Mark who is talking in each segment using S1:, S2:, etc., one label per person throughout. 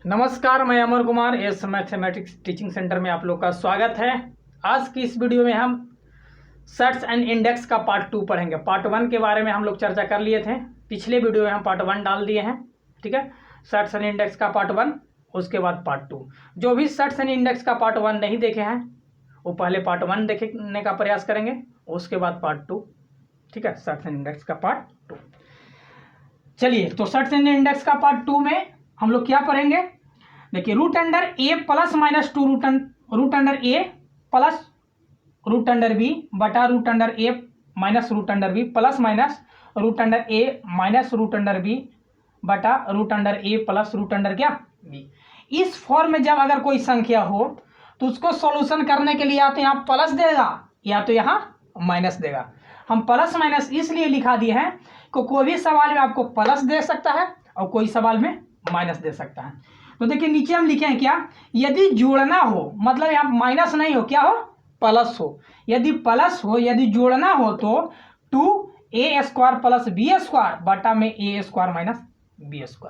S1: नमस्कार, मैं Amar Kumar S mathematics teaching centre में आप लोग का स्वागत है। आज की इस वीडियो में हम सेट्स एंड इंडेक्स का पार्ट 2 पढ़ेंगे। पार्ट 1 के बारे में हम लोग चर्चा कर लिए थे, पिछले वीडियो में हम पार्ट 1 डाल दिए हैं। ठीक है, सेट्स एंड इंडेक्स का पार्ट 1, उसके बाद पार्ट 2। जो भी सेट्स एंड इंडेक्स का पार्ट 1 नहीं देखे हैं वो पहले पार्ट 1 देखने का प्रयास करेंगे, उसके बाद पार्ट 2। ठीक है, सेट्स एंड इंडेक्स का पार्ट 2। चलिए, तो सेट्स एंड इंडेक्स का पार्ट 2 में हम लोग क्या पढ़ेंगे? देखिए, root under a plus minus two root under a plus root under b बटा root under a minus root under b plus minus root under a minus root under b बटा root under a plus root under क्या b. इस form में जब अगर कोई संख्या हो तो उसको सॉल्यूशन करने के लिए या तो यहाँ प्लस देगा या तो यहाँ माइनस देगा। हम प्लस माइनस इसलिए लिखा दिए हैं कि कोई भी सवाल में आपको प्लस दे सकता है और कोई सवाल में माइनस दे सकता है। तो देखिए, नीचे हम लिखे हैं क्या, यदि जोड़ना हो, मतलब यहाँ माइनस नहीं हो, क्या हो, प्लस हो। यदि प्लस हो, यदि जोड़ना हो तो 2a² प्लस b² बटा में a² minus b²।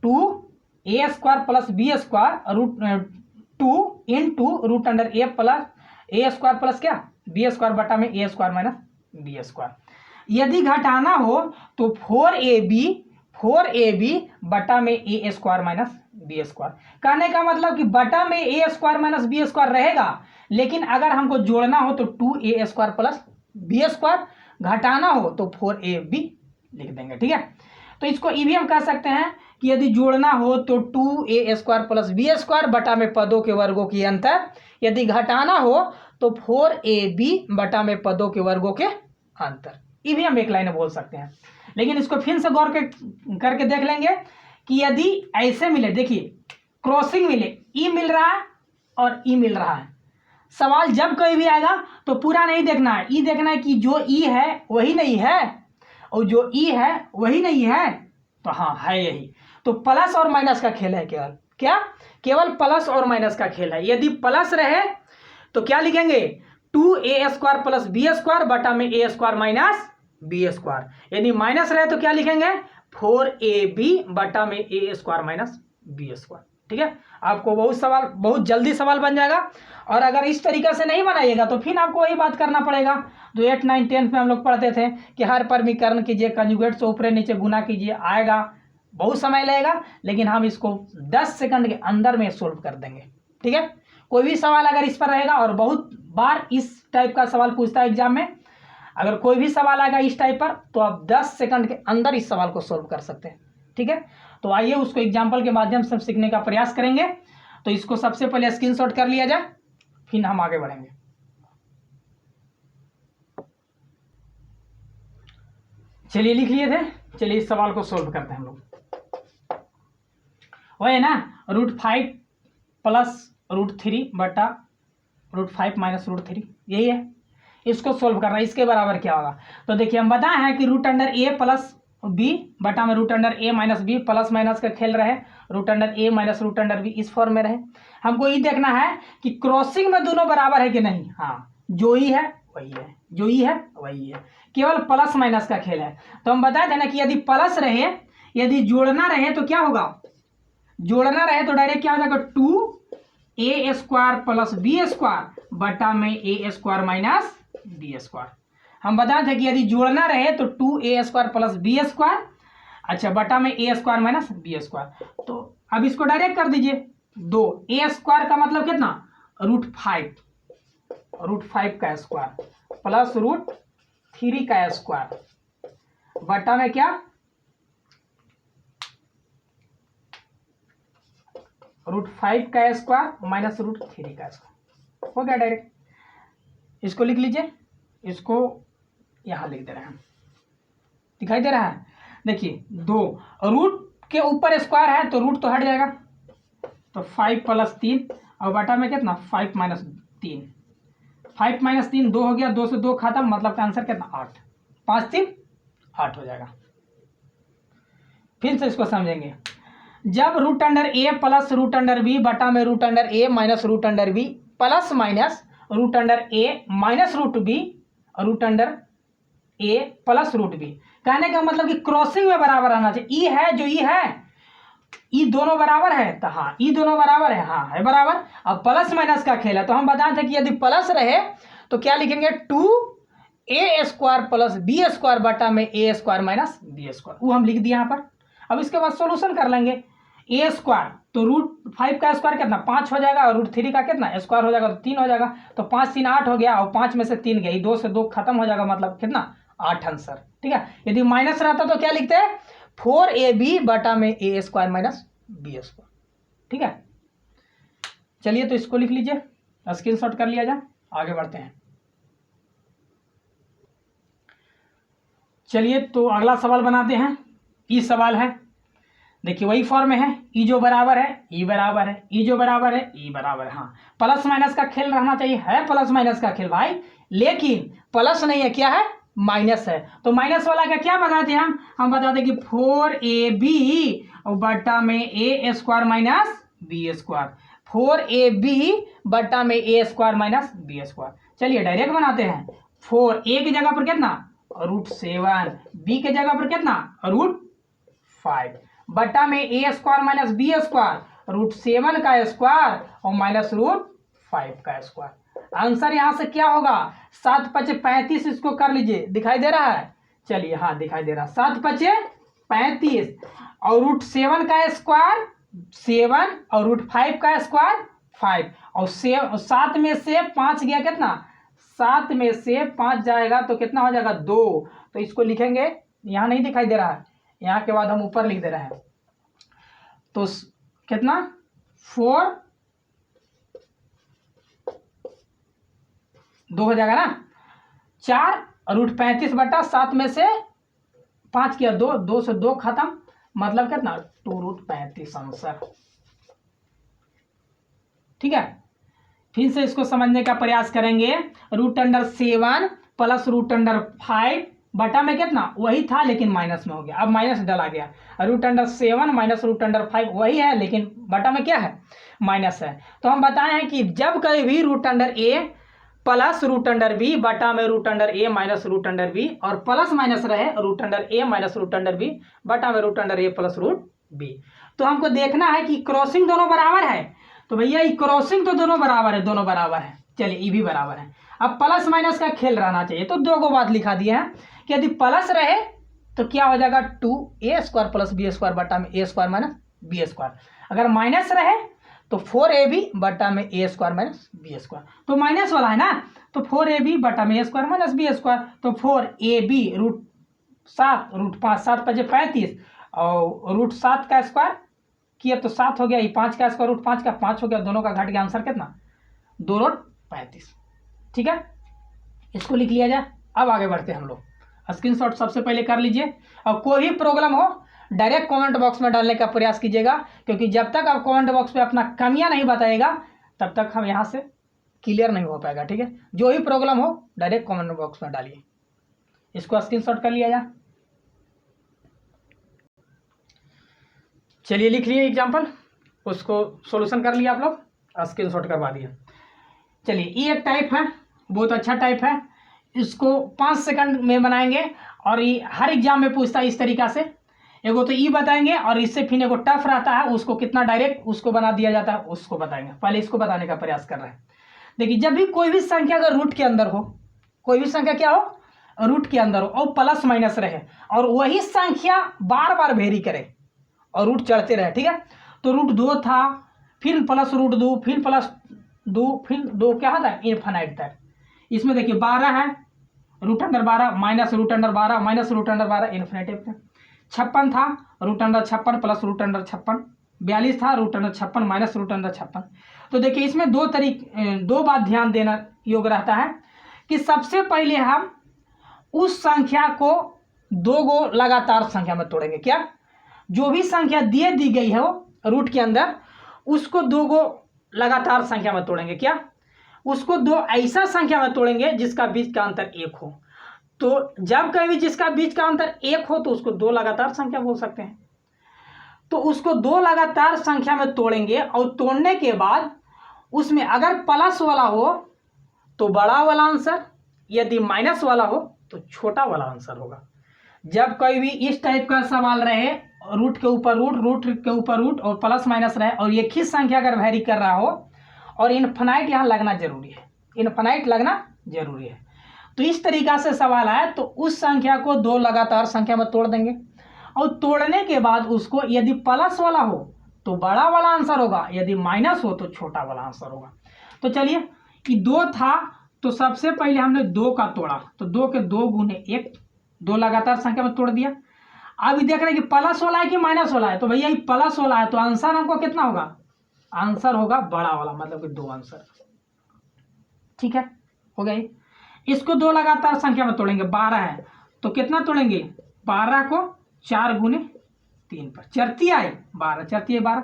S1: 2a² plus b² root 2 into root under a plus a² plus क्या b² बटा में a² माइनस b²। यदि घटाना हो तो 4ab बटा में a² माइनस b²। कहने का मतलब कि बटा में a² माइनस b² रहेगा, लेकिन अगर हमको जोड़ना हो तो 2a² प्लस b², घटाना हो तो 4ab लिख देंगे। ठीक है, तो इसको ये भी हम कह सकते हैं कि यदि जोड़ना हो तो 2a² प्लस b² बटा में पदों के वर्गों की अंतर, यदि घटाना हो तो 4ab बटा में पदों के वर्गों के अंतर। ये भी हम एक लाइन में बोल सकते हैं, लेकिन इसको फिर से गौर करके देख लेंगे कि यदि ऐसे मिले, देखिए क्रॉसिंग मिले, ई मिल रहा है और ई मिल रहा है, सवाल जब कोई भी आएगा तो पूरा नहीं देखना है, ई देखना है कि जो ई है वही नहीं है और जो ई है वही नहीं है, तो हाँ है यही। तो प्लस और माइनस का खेल है, केवल क्या, केवल प्लस और माइनस का खेल है। यदि प्लस रहे तो क्या लिखेंगे, 2a² प्लस b² बटा में a² माइनस b²। यदि माइनस रहे तो क्या लिखेंगे, 4ab बटा में a² माइनस b²। ठीक है, आपको बहुत जल्दी सवाल बन जाएगा। और अगर इस तरीके से नहीं बनाइएगा तो फिर आपको वही बात करना पड़ेगा जो 8, 9, 10 में हम लोग पढ़ते थे कि हर परमीकरण कीजिए, कंजुगेट से ऊपर नीचे गुना कीजिए, आएगा, बहुत समय लगेगा, लेकिन हम इसको 10 सेकंड के अंदर में सोल्व कर देंगे। ठीक है, कोई भी सवाल अगर इस पर रहेगा, और बहुत बार इस टाइप का सवाल पूछता है एग्जाम में, अगर कोई भी सवाल आएगा इस टाइप पर तो आप 10 सेकंड के अंदर इस सवाल को सोल्व कर सकते हैं। ठीक है, तो आइए उसको एग्जाम्पल के माध्यम से सीखने का प्रयास करेंगे। तो इसको सबसे पहले स्क्रीनशॉट कर लिया जाए, फिर हम आगे बढ़ेंगे। चलिए, लिख लिए थे, चलिए इस सवाल को सोल्व करते हैं हम लोग। वही है ना, √5 प्लस √3 बटा √5 माइनस √3, यही है। इसको सोल्व करना है, इसके बराबर क्या होगा। तो देखिए, हम बताए हैं कि root under a plus B बटा में root under a minus B, plus minus का खेल रहे, root under a minus root under B इस फॉर्म में रहे। हमको ये देखना है कि क्रॉसिंग में दोनों बराबर है कि नहीं। हाँ, जो ही है वही है, जो ही है वही है, केवल प्लस माइनस का खेल है। तो हम बताए थे ना कि यदि प्लस रहे, यदि जोड़ना रहे तो क्या होगा, जोड़ना रहे तो डायरेक्ट क्या हो जाएगा, 2a² प्लस b² बटा में a² माइनस b²। हम बताए थे कि यदि जोड़ना रहे तो 2a² प्लस b², अच्छा, बटा में a² माइनस b²। तो अब इसको डायरेक्ट कर दीजिए, 2a² का मतलब कितना, √5 का स्क्वायर प्लस √3 का स्क्वायर बटा में क्या, √5 का स्क्वायर माइनस √3 का स्क्वायर। हो गया डायरेक्ट। इसको लिख लीजिए, इसको यहां लिख दे रहे हैं, दिखाई दे रहा है। देखिए, 2 रूट के ऊपर स्क्वायर है तो रूट तो हट जाएगा, तो 5 प्लस 3 और बटा में कितना, 5 माइनस 3, 5 माइनस 3 2 हो गया, 2 से 2 खत्म, मतलब का आंसर कितना, 8, 5 3 8 हो जाएगा। फिर से इसको समझेंगे, जब root under a plus root under b बटा में root under a minus root under b plus minus root under a minus root b root under a plus root b, कहने का मतलब कि क्रॉसिंग में बराबर आना चाहिए। ई है जो ई है, ई दोनों बराबर है तो हाँ ई दोनों बराबर है, हाँ है बराबर। अब प्लस माइनस का खेल है तो हम बताए थे कि यदि प्लस रहे तो क्या लिखेंगे 2a² प्लस b² बटा में a² माइनस b², वो हम लिख दिए यहाँ पर। अब इसके बाद सोल्यूशन कर लेंगे। a² तो √5 का स्क्वायर कितना 5 हो जाएगा, और √3 का कितना स्क्वायर हो जाएगा तो 3 हो जाएगा। तो 5 3 8 हो गया, और 5 में से 3 गई, 2 से 2 खत्म हो जाएगा, मतलब कितना 8 आंसर। ठीक है, यदि माइनस रहता तो क्या लिखते हैं 4ab बटा में a² माइनस b²। ठीक है, चलिए तो इसको लिख लीजिए, स्क्रीनशॉट कर लिया जाए, आगे बढ़ते हैं। चलिए तो अगला सवाल बनाते हैं। ई सवाल है, देखिए वही फॉर्म में है, ई जो बराबर है ई बराबर है, ई जो बराबर है ई बराबर है। हाँ प्लस माइनस का खेल रहना चाहिए, है प्लस माइनस का खेल भाई, लेकिन प्लस नहीं है, क्या है माइनस है। तो माइनस वाला का क्या बताते हैं हम बताते कि 4ab बटा में a² माइनस b², 4ab बटा में a² माइनस b²। चलिए डायरेक्ट बनाते हैं। 4 a की जगह पर कितना √7, b के जगह पर कितना √5 बटा में a² माइनस b² √7 का स्क्वायर और माइनस √5 का स्क्वायर। आंसर यहां से क्या होगा 7 5 35, इसको कर लीजिए, दिखाई दे रहा है, चलिए हाँ दिखाई दे रहा, 7 5 35 और √7 का स्क्वायर 7 और √5 का स्क्वायर 5, और 7 में से 5 गया कितना 7 में से 5 जाएगा तो कितना हो जाएगा 2। तो इसको लिखेंगे, यहाँ नहीं दिखाई दे रहा है, यहाँ के बाद हम ऊपर लिख दे रहे हैं, तो कितना 4 2 हो जाएगा ना, 4 √35 बटा 7 में से 5 किया 2, 2 से 2 खत्म, मतलब कितना 2√35 आंसर। ठीक है, फिर से इसको समझने का प्रयास करेंगे। √7 प्लस √5 बटा में कितना वही था लेकिन माइनस में हो गया, अब माइनस डाला गया, √7 माइनस √5 वही है लेकिन बटा में क्या है माइनस है। तो हम बताए हैं कि जब कभी भी √a प्लस √b बटा में √a माइनस √b और प्लस माइनस रहे √a माइनस √b बटा में √a प्लस √b, तो हमको देखना है कि क्रॉसिंग दोनों बराबर है। तो भैया ये क्रॉसिंग तो दोनों बराबर है, दोनों बराबर है, चलिए ये भी बराबर है। अब प्लस माइनस का खेल रहना चाहिए, तो दो गो बात लिखा दिया है कि यदि प्लस रहे तो क्या हो जाएगा 2a² प्लस b² बटा में a² माइनस b², अगर माइनस रहे तो 4ab बटा में a² माइनस b², तो माइनस वाला है ना, तो 4ab बटा में a² माइनस b², तो 4ab √7 √5 7 5 35 और √7 का स्क्वायर किया तो 7 हो गया, ये 5 का स्क्वायर √5 का 5 हो गया, दोनों का घट गया, आंसर कितना 2√35। ठीक है, इसको लिख लिया जाए। अब आगे बढ़ते हैं हम लोग, स्क्रीनशॉट सबसे पहले कर लीजिए, और कोई भी प्रॉब्लम हो डायरेक्ट कमेंट बॉक्स में डालने का प्रयास कीजिएगा, क्योंकि जब तक आप कमेंट बॉक्स पे अपना कमियां नहीं बताएगा तब तक हम यहाँ से क्लियर नहीं हो पाएगा। ठीक है, जो ही प्रॉब्लम हो डायरेक्ट कमेंट बॉक्स में डालिए। इसको स्क्रीनशॉट कर लिया जाए। चलिए लिख लिए एग्जाम्पल, उसको सॉल्यूशन कर लिया आप लोग, स्क्रीनशॉट करवा दिए। चलिए ये एक टाइप है, बहुत अच्छा टाइप है, इसको 5 सेकंड में बनाएंगे, और ये हर एग्जाम में पूछता है इस तरीका से। एगो तो ई बताएंगे, और इससे फिर एगो टफ रहता है, उसको कितना डायरेक्ट उसको बना दिया जाता है उसको बताएंगे। पहले इसको बताने का प्रयास कर रहे हैं। देखिए जब भी कोई भी संख्या अगर रूट के अंदर हो, कोई भी संख्या क्या हो रूट के अंदर हो और प्लस माइनस रहे, और वही संख्या बार बार वेरी करे और रूट चढ़ते रहे, ठीक है, तो √2 था, फिर प्लस √2, फिर प्लस 2, फिर 2 क्या होता है इनफाइनाइट तक। इसमें देखिए 12 है, √12 माइनस √12 माइनस √12 इनफिनिटी तक। 56 था, √56 प्लस √56, 42 था, √56 माइनस √56। तो देखिए इसमें दो बात ध्यान देना योग्य रहता है कि सबसे पहले हम उस संख्या को 2 गो लगातार संख्या में तोड़ेंगे। क्या, जो भी संख्या दी गई है वो रूट के अंदर, उसको 2 गो लगातार संख्या में तोड़ेंगे। क्या, उसको 2 ऐसा संख्या में तोड़ेंगे जिसका बीच का अंतर 1 हो। तो जब कभी जिसका बीच का अंतर 1 हो तो उसको 2 लगातार संख्या बोल सकते हैं। तो उसको 2 लगातार संख्या में तोड़ेंगे, और तोड़ने के बाद उसमें अगर प्लस वाला हो तो बड़ा वाला आंसर, यदि माइनस वाला हो तो छोटा वाला आंसर होगा। जब कोई भी इस टाइप का सवाल रहे रूट के ऊपर रूट, रूट के ऊपर रूट और प्लस माइनस रहे और एक ही संख्या अगर वैरी कर रहा हो और इनफाइनाइट यहाँ लगना जरूरी है, इनफाइनाइट लगना जरूरी है। तो इस तरीका से सवाल आया तो उस संख्या को दो लगातार संख्या में तोड़ देंगे और तोड़ने के बाद उसको यदि प्लस वाला हो तो बड़ा वाला आंसर होगा, यदि माइनस हो तो छोटा वाला आंसर होगा। तो चलिए कि 2 था तो सबसे पहले हमने 2 का तोड़ा, तो 2 के 2 गुने 1, 2 लगातार संख्या में तोड़ दिया। अब देख रहे हैं कि प्लस वाला है कि माइनस वाला है, तो भैया ये प्लस वाला है तो आंसर हमको कितना होगा, आंसर होगा बड़ा वाला, मतलब कि 2 आंसर। ठीक है, हो गया। इसको 2 लगातार संख्या में तोड़ेंगे, 12 है तो कितना तोड़ेंगे, 12 को 4 गुने 3 पर, चरती आए 12, चरती है 12।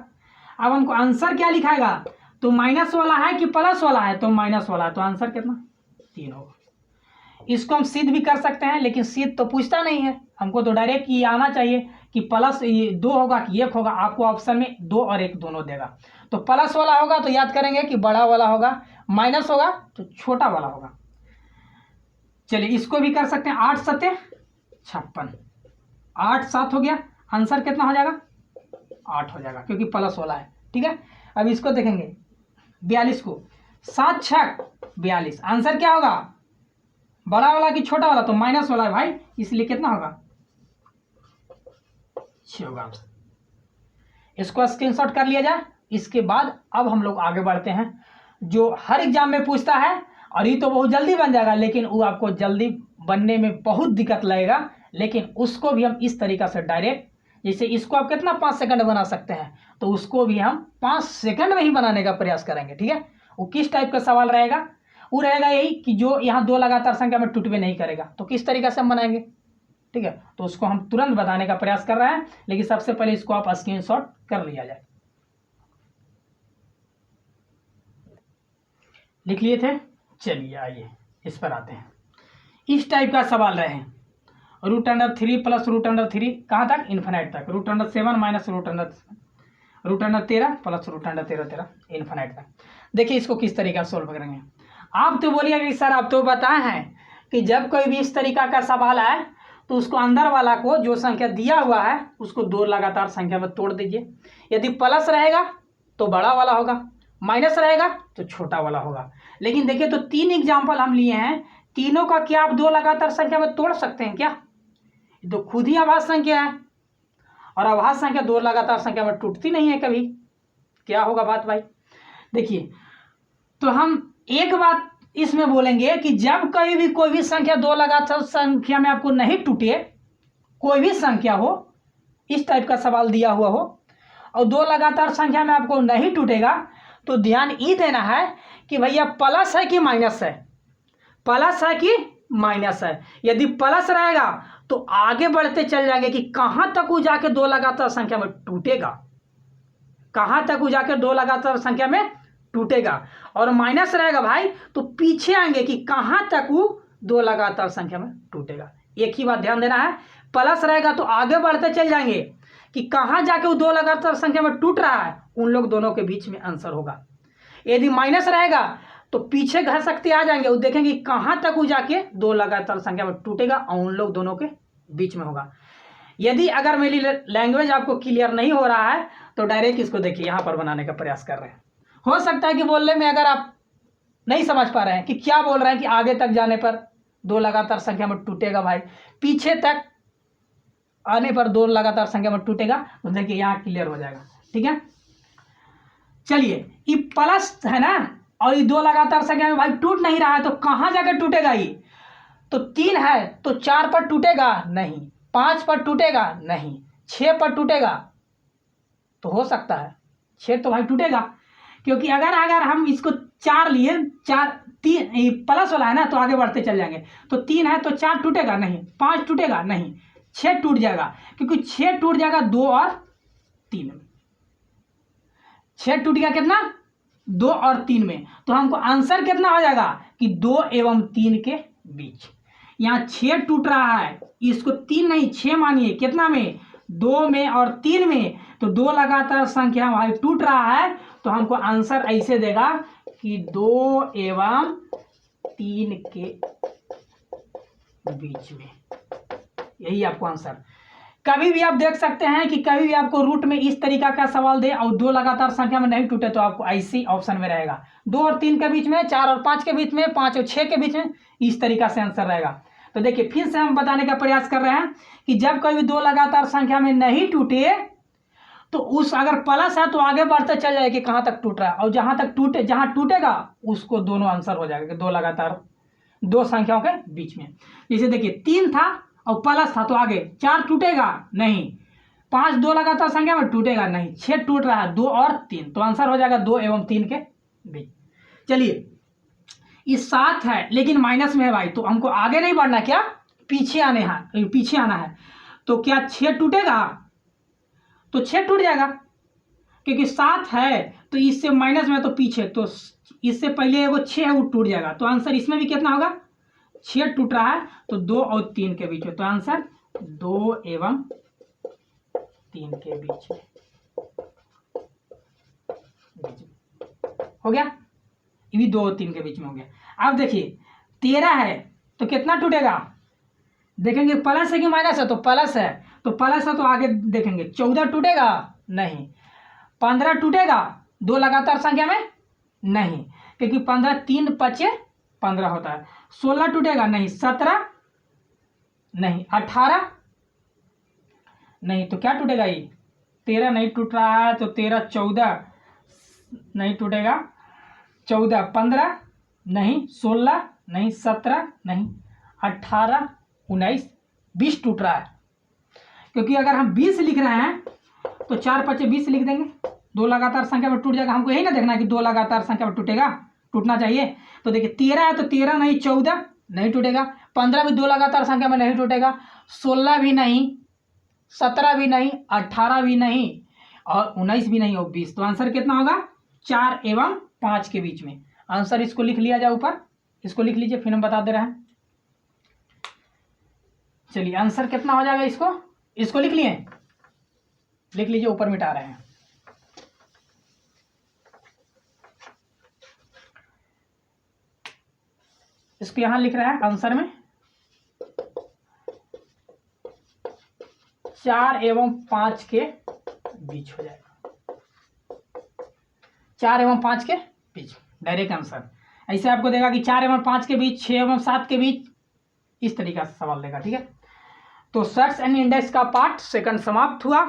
S1: अब हमको आंसर क्या लिखाएगा, तो माइनस वाला है कि प्लस वाला है, तो माइनस वाला है तो आंसर कितना 3 होगा। इसको हम सिद्ध भी कर सकते हैं लेकिन सिद्ध तो पूछता नहीं है, हमको तो डायरेक्ट ये आना चाहिए कि प्लस 2 होगा कि 1 होगा। आपको ऑप्शन में 2 और 1 दोनों देगा, तो प्लस वाला होगा तो याद करेंगे कि बड़ा वाला होगा, माइनस होगा तो छोटा वाला होगा। चलिए इसको भी कर सकते हैं, 8 7 56, 8 7 हो गया, आंसर कितना हो जाएगा 8 हो जाएगा क्योंकि प्लस वाला है। ठीक है, अब इसको देखेंगे 42 को, 7 6 42, आंसर क्या होगा बड़ा वाला कि छोटा वाला, तो माइनस वाला है भाई, इसलिए कितना होगा 6 होगा आंसर। इसको स्क्रीनशॉट कर लिया जाए। इसके बाद अब हम लोग आगे बढ़ते हैं, जो हर एग्जाम में पूछता है और ये तो बहुत जल्दी बन जाएगा लेकिन वो आपको जल्दी बनने में बहुत दिक्कत लगेगा, लेकिन उसको भी हम इस तरीका से डायरेक्ट, जैसे इसको आप कितना 5 सेकंड बना सकते हैं तो उसको भी हम 5 सेकंड में ही बनाने का प्रयास करेंगे। ठीक है, वो किस टाइप का सवाल रहेगा, वो रहेगा यही कि जो यहाँ 2 लगातार संख्या में टूटवे नहीं करेगा, तो किस तरीके से हम बनाएंगे। ठीक है, तो उसको हम तुरंत बताने का प्रयास कर रहे हैं, लेकिन सबसे पहले इसको आप स्क्रीनशॉट कर लिया जाए। लिख लिए थे, चलिए आइए इस पर आते हैं। इस टाइप का सवाल रहे हैं, √3 प्लस √3 कहाँ तक, इन्फिनाइट तक, √7 माइनस √13 प्लस √13 इन्फिनाइट तक। देखिए इसको किस तरीका से सोल्व करेंगे। आप तो बोलिए कि सर आप तो बताए हैं कि जब कोई भी इस तरीका का सवाल आए तो उसको अंदर वाला को जो संख्या दिया हुआ है उसको 2 लगातार संख्या में तोड़ दीजिए, यदि प्लस रहेगा तो बड़ा वाला होगा, माइनस रहेगा तो छोटा वाला होगा। लेकिन देखिए तो 3 एग्जाम्पल हम लिए हैं, तीनों का क्या आप 2 लगातार संख्या में तोड़ सकते हैं क्या, तो खुद ही अभाज्य संख्या है और अभाज्य संख्या 2 लगातार संख्या में टूटती नहीं है कभी, क्या होगा बात भाई। देखिए तो हम एक बात इसमें बोलेंगे कि जब कहीं भी कोई भी संख्या 2 लगातार संख्या में आपको नहीं टूटे, कोई भी संख्या हो, इस टाइप का सवाल दिया हुआ हो और 2 लगातार संख्या में आपको नहीं टूटेगा, तो ध्यान ये देना है कि भैया प्लस है कि माइनस है, प्लस है कि माइनस है। यदि प्लस रहेगा तो आगे बढ़ते चल जाएंगे कि कहां तक वो जाके 2 लगातार संख्या में टूटेगा, कहां तक वो जाके 2 लगातार संख्या में टूटेगा, और माइनस रहेगा भाई तो पीछे आएंगे कि कहां तक वो 2 लगातार संख्या में टूटेगा। एक ही बात ध्यान देना है, प्लस रहेगा तो आगे बढ़ते चल जाएंगे कि कहां जाके वो 2 लगातार संख्या में टूट रहा है, उन लोग दोनों के बीच में आंसर होगा। यदि माइनस रहेगा तो पीछे घस सकते आ जाएंगे, वो देखेंगे कहां तक वो जाके 2 लगातार संख्या में टूटेगा और उन लोग दोनों के बीच में होगा। यदि अगर मेरी लैंग्वेज आपको क्लियर नहीं हो रहा है तो डायरेक्ट इसको देखिए यहां पर बनाने का प्रयास कर रहे हैं। हो सकता है कि बोलने में अगर आप नहीं समझ पा रहे हैं कि क्या बोल रहे हैं कि आगे तक जाने पर 2 लगातार संख्या में टूटेगा भाई, पीछे तक आने पर 2 लगातार संख्या में टूटेगा, तो देखिए यहां क्लियर हो जाएगा। ठीक है, चलिए ये प्लस है ना और ये 2 लगातार संख्या में भाई टूट नहीं रहा है तो कहां जाकर टूटेगा, ये तो 3 है तो 4 पर टूटेगा नहीं, 5 पर टूटेगा नहीं, 6 पर टूटेगा, तो हो सकता है 6 तो भाई टूटेगा, क्योंकि अगर हम इसको 4 लिए, 4 3 प्लस वाला है ना तो आगे बढ़ते चल जाएंगे, तो 3 है तो 4 टूटेगा नहीं, 5 टूटेगा नहीं, 6 टूट जाएगा, क्योंकि 6 टूट जाएगा 2 और 3 में, 6 टूट गया कितना 2 और 3 में, तो हमको आंसर कितना हो जाएगा कि 2 एवं 3 के बीच। यहाँ 6 टूट रहा है, इसको 3 नहीं 6 मानिए, कितना में 2 में और 3 में, तो 2 लगातार संख्या भाई टूट रहा है, तो हमको आंसर ऐसे देगा कि 2 एवं 3 के बीच में, यही आपको आंसर। कभी भी आप देख सकते हैं कि कभी भी आपको रूट में इस तरीका का सवाल दे और 2 लगातार संख्या में नहीं टूटे तो आपको ऐसी ऑप्शन में रहेगा, 2 और 3 के बीच में, 4 और 5 के बीच में, 5 और 6 के बीच में, इस तरीका से आंसर रहेगा। तो देखिए फिर से हम बताने का प्रयास कर रहे हैं कि जब कभी 2 लगातार संख्या में नहीं टूटे तो उस अगर प्लस है तो आगे बढ़ते चल जाए कि कहाँ तक टूट रहा है, और जहाँ टूटेगा उसको दोनों आंसर हो जाएगा कि 2 लगातार 2 संख्याओं के बीच में। जैसे देखिए 3 था और प्लस था तो आगे 4 टूटेगा नहीं, 5 2 लगातार संख्या में टूटेगा नहीं, 6 टूट रहा है 2 और 3, तो आंसर हो जाएगा 2 एवं 3 के बीच। चलिए ये 7 है लेकिन माइनस में है भाई, तो हमको आगे नहीं बढ़ना, क्या पीछे आना है। तो क्या 6 टूटेगा? तो 6 टूट जाएगा क्योंकि 7 है तो इससे माइनस में तो पीछे, तो इससे पहले वो 6 है वो टूट जाएगा। तो आंसर इसमें भी कितना होगा? 6 टूट रहा है तो 2 और 3 के बीच में, तो आंसर 2 एवं 3 के बीच में हो गया। ये भी 2 और 3 के बीच में हो गया। अब देखिए 13 है तो कितना टूटेगा? देखेंगे प्लस है कि माइनस है, तो प्लस है, तो प्लस है तो आगे देखेंगे 14 टूटेगा नहीं, 15 टूटेगा 2 लगातार संख्या में नहीं, क्योंकि 15 3 5 15 होता है। 16 टूटेगा नहीं, 17 नहीं, 18 नहीं, तो क्या टूटेगा? ये 13 नहीं टूट रहा है तो 13 14 नहीं टूटेगा, 14 15 नहीं, 16 नहीं, 17 नहीं, 18 19 20 टूट रहा है। क्योंकि अगर हम 20 लिख रहे हैं तो 4 5 20 लिख देंगे, 2 लगातार संख्या में टूट जाएगा। हमको यही ना देखना है कि 2 लगातार संख्या में टूटना चाहिए। तो देखिए 13 है तो 13 नहीं, 14 नहीं टूटेगा, 15 भी 2 लगातार संख्या में नहीं टूटेगा, 16 भी नहीं, 17 भी नहीं, 18 भी नहीं और 19 भी नहीं और 20। तो आंसर कितना होगा? 4 एवं 5 के बीच में आंसर। इसको लिख लिया जाए ऊपर, इसको लिख लीजिए, फिर हम बता दे रहे हैं। चलिए आंसर कितना हो जाएगा? इसको लिख लीजिए, ऊपर मिटा रहे हैं। इसको यहां लिख रहा है आंसर में 4 एवं 5 के बीच हो जाएगा, 4 एवं 5 के बीच डायरेक्ट आंसर। ऐसे आपको देगा कि 4 एवं 5 के बीच, 6 एवं 7 के बीच, इस तरीका से सवाल देगा। ठीक है, तो सर्च एंड इंडेक्स का पार्ट 2 समाप्त हुआ।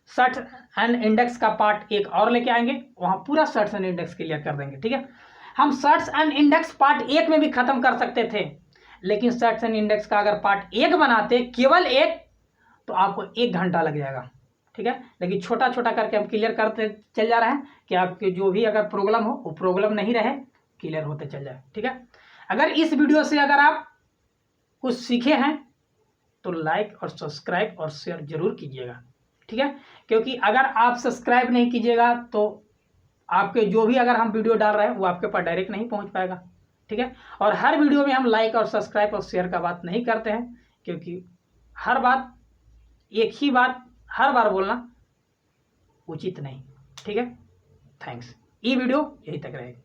S1: सर्च एंड इंडेक्स का पार्ट 1 और लेके आएंगे, वहां पूरा सर्च एंड इंडेक्स क्लियर कर देंगे। ठीक है, हम सर्च एंड इंडेक्स पार्ट 1 में भी खत्म कर सकते थे, लेकिन सर्च एंड इंडेक्स का अगर पार्ट 1 बनाते, केवल 1, तो आपको 1 घंटा लग जाएगा। ठीक है, लेकिन छोटा छोटा करके हम क्लियर करते चल जा रहे हैं कि आपके जो भी अगर प्रॉब्लम हो वो प्रॉब्लम नहीं रहे, क्लियर होते चल जाए। ठीक है, अगर इस वीडियो से अगर आप कुछ सीखे हैं तो लाइक और सब्सक्राइब और शेयर जरूर कीजिएगा। ठीक है, क्योंकि अगर आप सब्सक्राइब नहीं कीजिएगा तो आपके जो भी अगर हम वीडियो डाल रहे हैं वो आपके पास डायरेक्ट नहीं पहुंच पाएगा। ठीक है, और हर वीडियो में हम लाइक और सब्सक्राइब और शेयर का बात नहीं करते हैं, क्योंकि हर बात एक ही बात हर बार बोलना उचित नहीं। ठीक है, थैंक्स। ये वीडियो यहीं तक रहेगी।